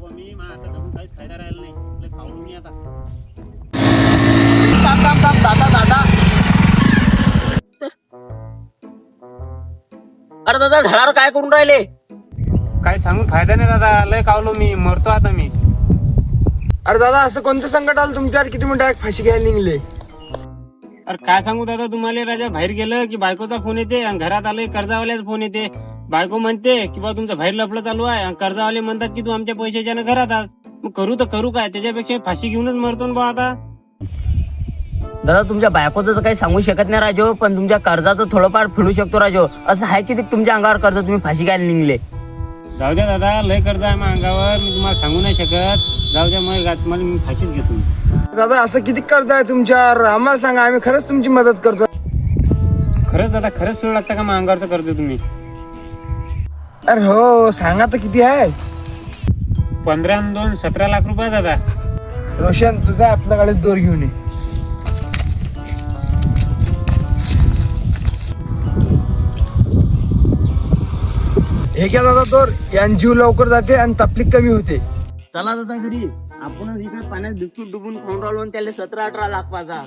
बा मी आता जगून काहीच फायदा राहिला नाही. आपलं खाऊन मी आता दादा अरे दादा झाडावर काय करून राहिले? काय सांगून फायदा नाही दादा. लय कावलो मी, मरतो आता मी. अरे दादा असं कोणतं संकट आलं तुमच्यावर की तुम्ही डायरेक्ट फाशी घ्यायला निघले? अरे काय सांगू दादा तुम्हाला, राजा बाहेर गेलं की बायकोचा फोन येते आणि घरात आलोय कर्जावाल्याचा फोन येते. बायको म्हणते की बा तुमचं बाहेर लफडं चालू आहे आणि कर्जावाले म्हणतात की तू आमच्या पैशाच्यानं घरात आहात. मग करू तर करू काय? त्याच्यापेक्षा फाशी घेऊनच मरतो ना बा आता. दादा तुमच्या बायकोचं तर काही सांगू शकत नाही राजो, पण तुमच्या कर्जाचं थोडंफार फेडू शकतो राजो. असं आहे की तुमच्या अंगावर कर्ज तुम्ही फाशी घ्यायला निघले? जाऊ द्या दादा, लय कर्ज आहे मग अंगावर, मी तुम्हाला सांगू नाही शकत. जाऊ द्या मग, मला मी फाशीच घेतो. दादा असं किती कर्ज आहे तुमच्यावर? आम्हाला सांगा, आम्ही खरंच तुमची मदत करतो. खरंच दादा, खरंच फेडू लागता का मग अंगावरचं कर्ज तुम्ही? अरे हो सांगा तर किती आहे? 15 आणि 2 17 लाख रुपये दादा. रोशन तुझा आपल्याकडे दोर घेऊन ये. हे घ्या दादा दोर, यान जीव लवकर जाते आणि तकलीफ कमी होते. चला दादा घरी. आपण इकडे पाण्यात बिस्कुट डुबून खाऊन राहिलो आणि त्याला 17-18 लाख पाजा.